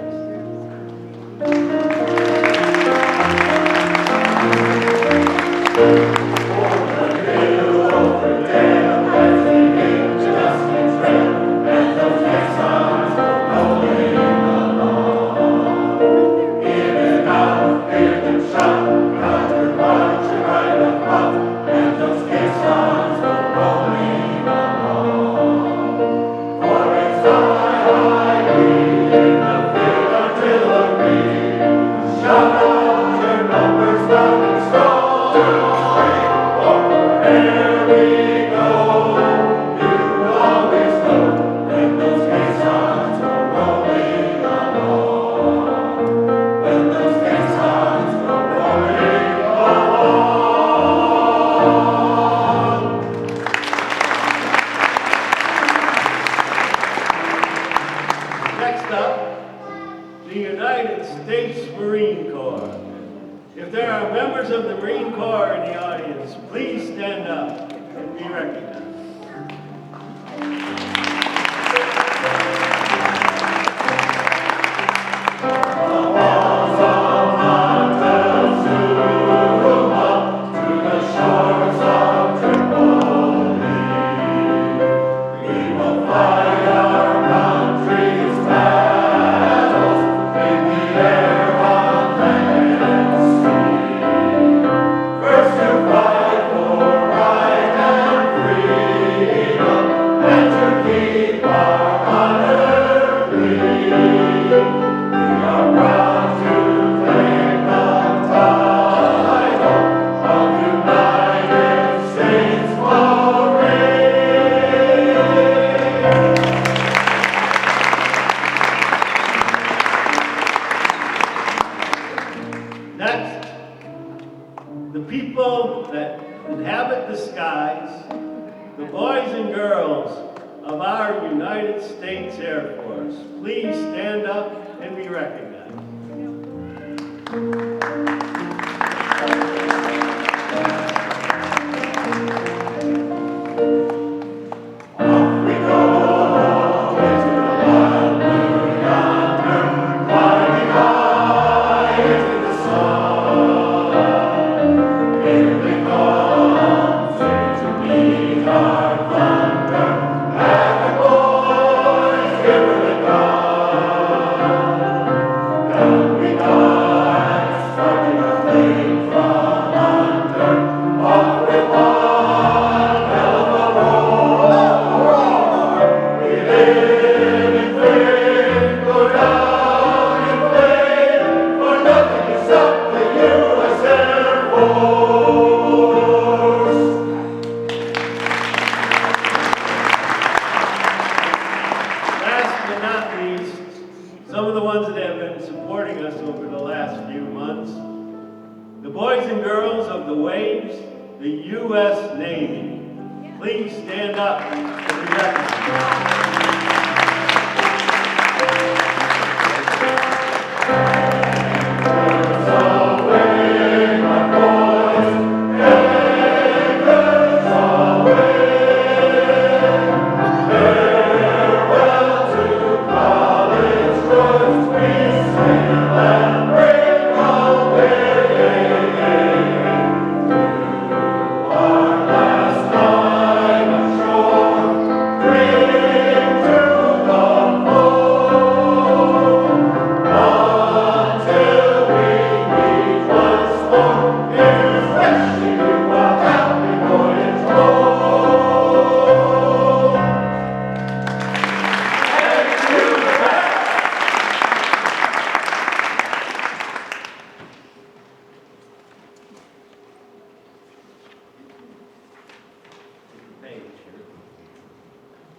Speaker 12: For it's I in the
Speaker 11: the United States Marine Corps. If there are members of the Marine Corps in the audience, please stand up and be recognized. Next, the people that inhabit the skies, the boys and girls of our United States Air Force, please stand up and be recognized. Some of the ones that have been supporting us over the last few months. The boys and girls of the Waves, the U.S. Navy. Please stand up and be recognized.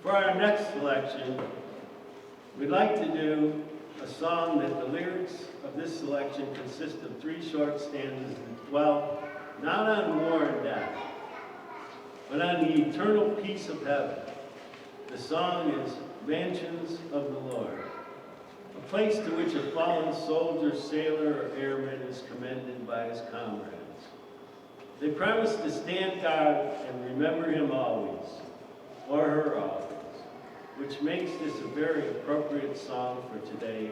Speaker 11: For our next selection, we'd like to do a song that the lyrics of this selection consist of 3 short stanzas that dwell not on war and death, but on the eternal peace of heaven. The song is Mansions of the Lord, a place to which a fallen soldier, sailor, or airman is commended by his comrades. They promise to stand guard and remember him always, or her always, which makes this a very appropriate song for today,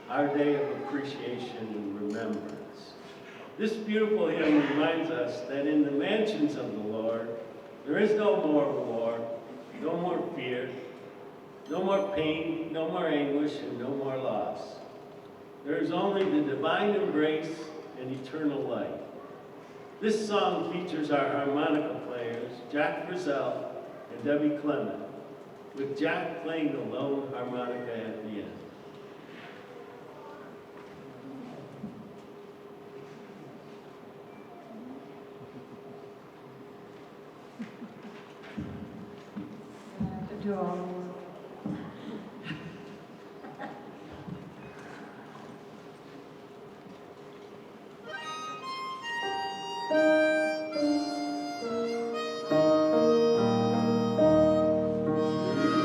Speaker 11: our day of appreciation and remembrance. This beautiful hymn reminds us that in the mansions of the Lord, there is no more war, no more fear, no more pain, no more anguish, and no more loss. There is only the divine embrace and eternal light. This song features our harmonica players, Jack Frizzell and Debbie Clement, with Jack playing the lone harmonica at the end.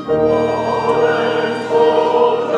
Speaker 12: Fallen soldiers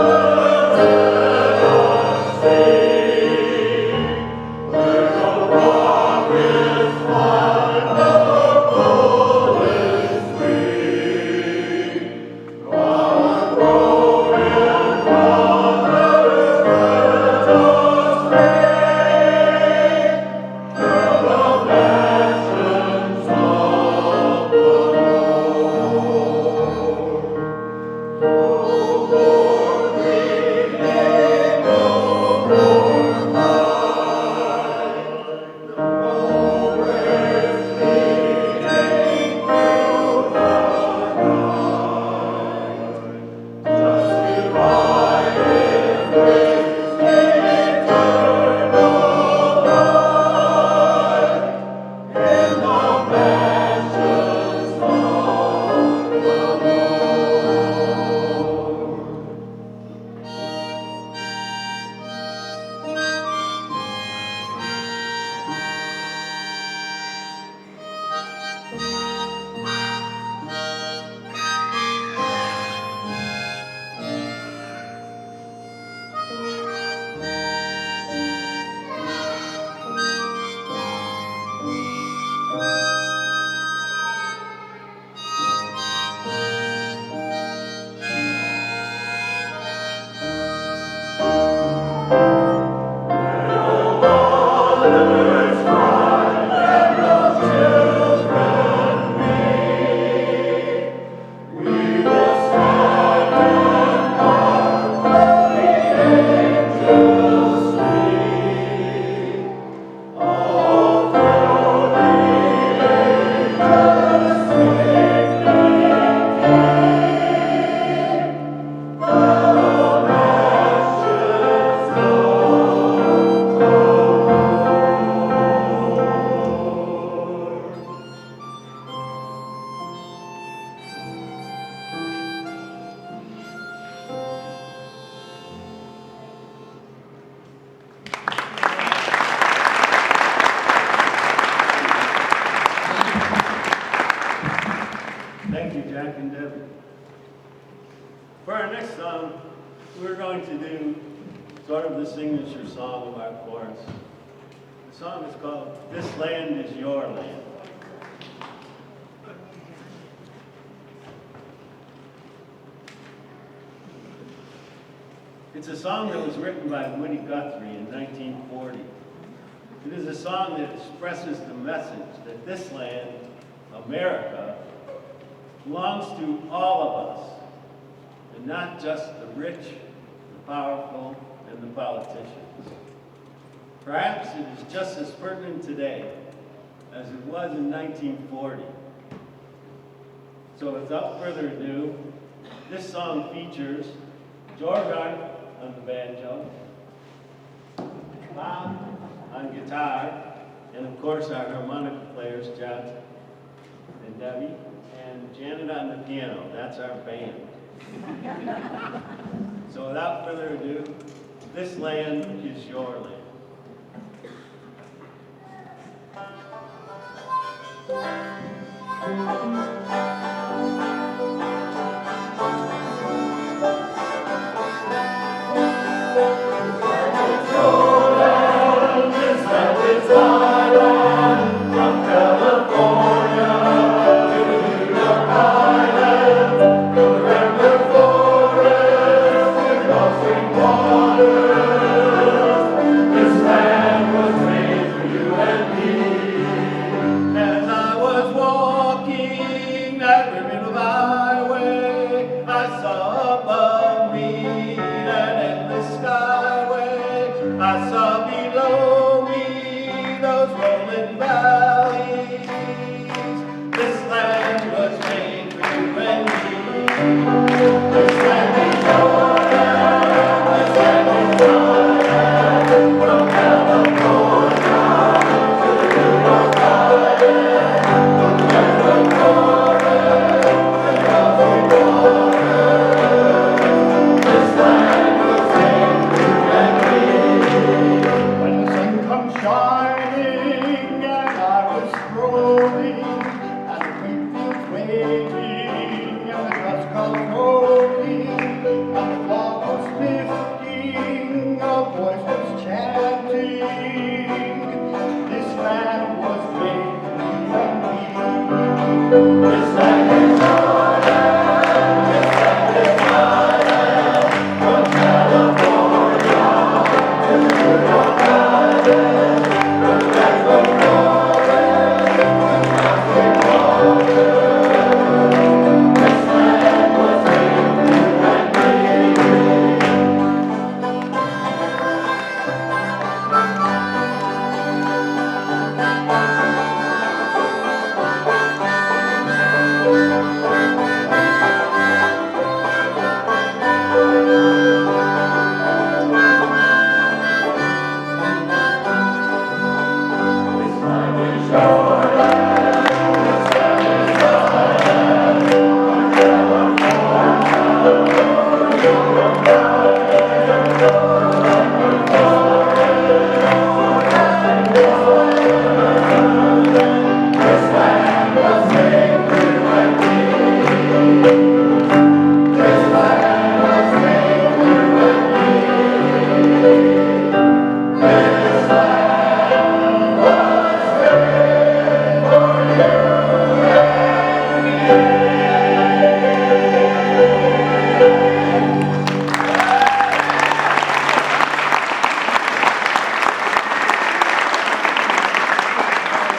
Speaker 11: to do sort of the signature song of our chorus. The song is called This Land Is Your Land. It's a song that was written by Woody Guthrie in 1940. It is a song that expresses the message that this land, America, belongs to all of us, and not just the rich, the powerful, and the politicians. Perhaps it is just as pertinent today as it was in 1940. So without further ado, this song features George Art on the banjo, Bob on guitar, and of course our harmonica players, John and Debbie, and Janet on the piano. That's our band. So without further ado, this land is your land. As I was walking that ribbon of highway, I saw above me an endless skyway. I saw below me those rolling valleys. This land was made for you and me. This land is your land. This land is your land. From California to the New York Island. When the sun comes shining and I was strolling and the wheat fields waving and the dust clouds rolling and the fog was lifting, a voice was chanting, this land was made for you and me. This land is our land, this land is my land, from California to the New York Island, from the Redwood Forest to Mountain water. This land was made for you and me.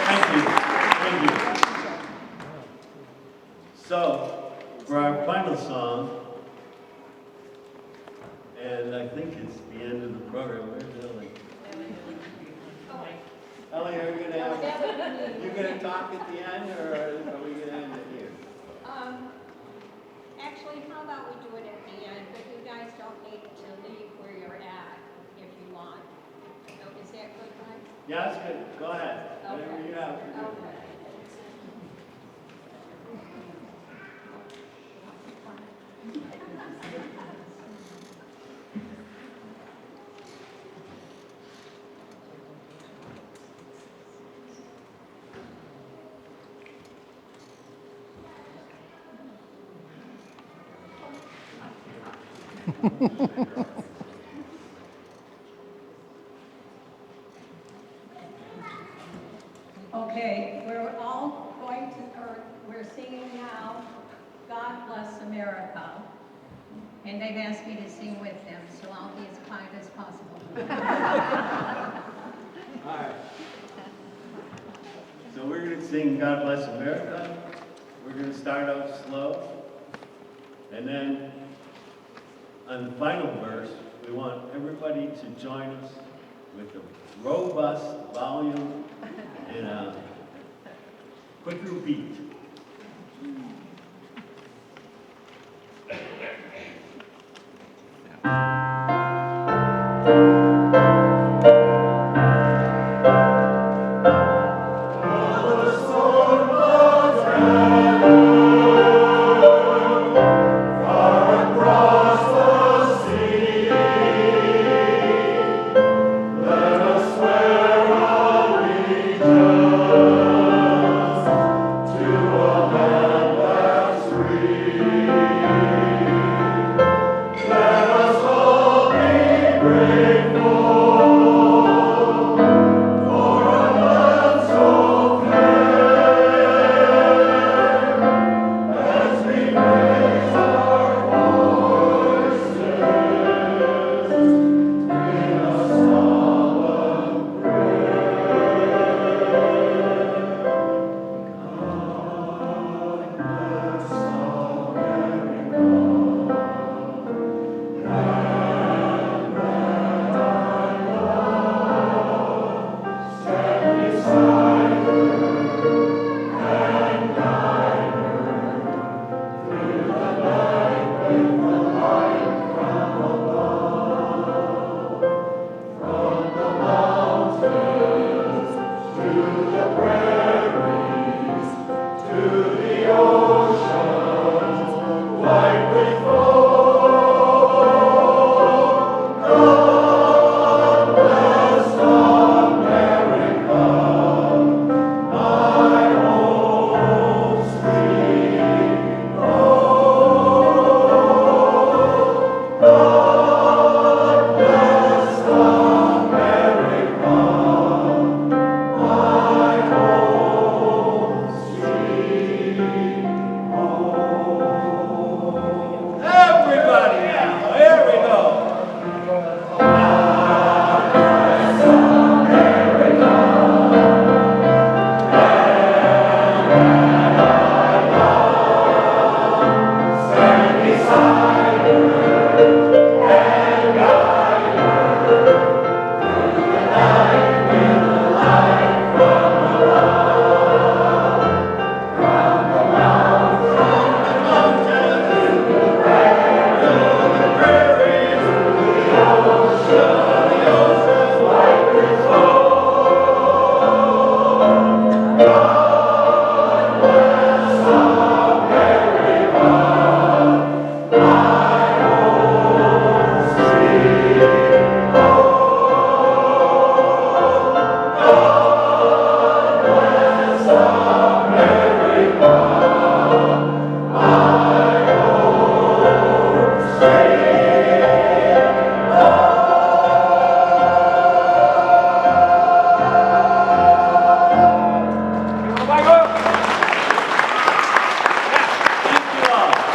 Speaker 11: Thank you. Thank you. So, for our final song, and I think it's the end of the program, where's Ellie? Ellie, are you gonna talk at the end, or are we gonna end it here?
Speaker 1: Actually, how about we do it at the end, but you guys don't need to leave where you're at if you want. So is that good, Mike?
Speaker 11: Yeah, that's good. Go ahead. Whatever you have to do.
Speaker 1: Okay. Okay, we're all going to, or we're singing now, God Bless America. And they've asked me to sing with them, so I'll be as kind as possible.
Speaker 11: All right. So we're going to sing God Bless America. We're going to start out slow. And then on the final verse, we want everybody to join us with a robust volume and a quicker beat. Everybody now, here we go.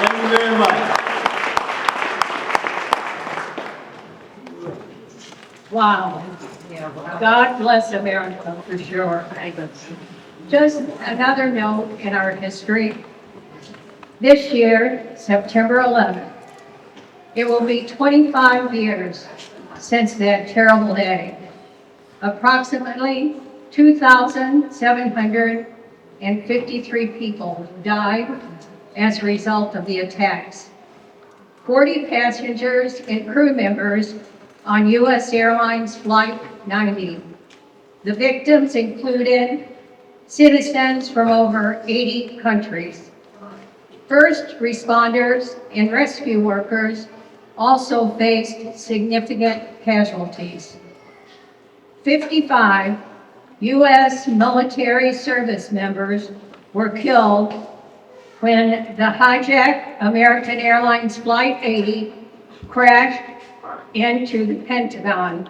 Speaker 11: Thank you very much.
Speaker 1: Wow. God bless America for sure. Just another note in our history. This year, September 11th, it will be 25 years since that terrible day. Approximately 2,753 people died as a result of the attacks. 40 passengers and crew members on U.S. Airlines Flight 90. The victims included citizens from over 80 countries. First responders and rescue workers also faced significant casualties. 55 U.S. military service members were killed when the hijacked American Airlines Flight 80 crashed into the Pentagon.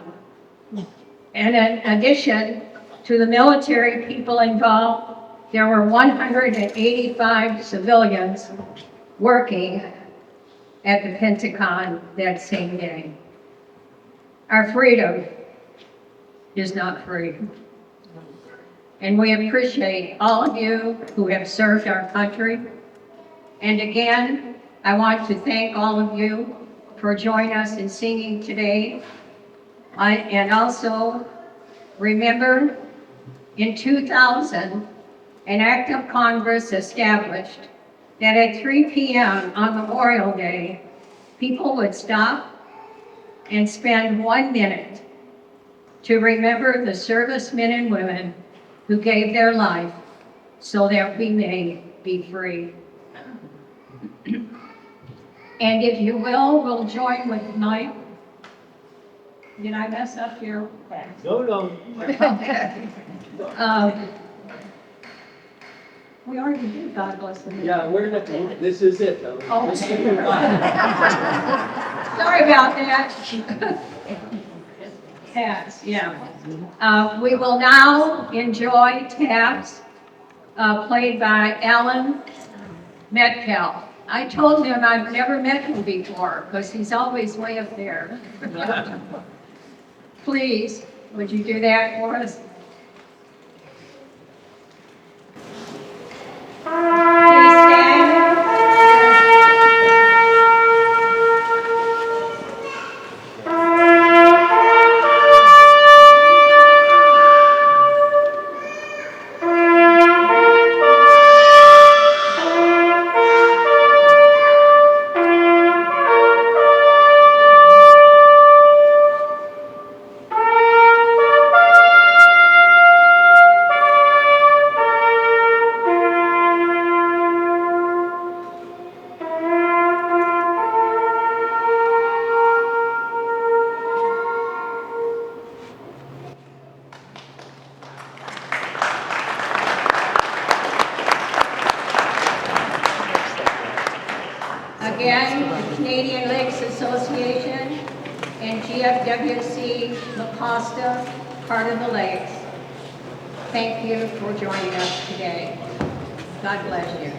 Speaker 1: And in addition, To the military people involved, there were 185 civilians working at the Pentagon that same day. Our freedom is not free. And we appreciate all of you who have served our country. And again, I want to thank all of you for joining us in singing today. And also, remember, in 2000, an act of Congress established that at 3 p.m. on Memorial Day, people would stop and spend 1 minute to remember the servicemen and women who gave their life so that we may be free. And if you will, we'll join with Mike. Did I mess up your?
Speaker 11: No.
Speaker 1: We already did God bless the Nation.
Speaker 11: Yeah, this is it.
Speaker 1: Oh. Sorry about that. Taps, yeah. We will now enjoy taps played by Alan Metcalf. I told him I've never met him before because he's always way up there. Please, would you do that for us? Please stand. Again, the Canadian Lakes Association and GFWC La Costa, part of the lakes. Thank you for joining us today. God bless you.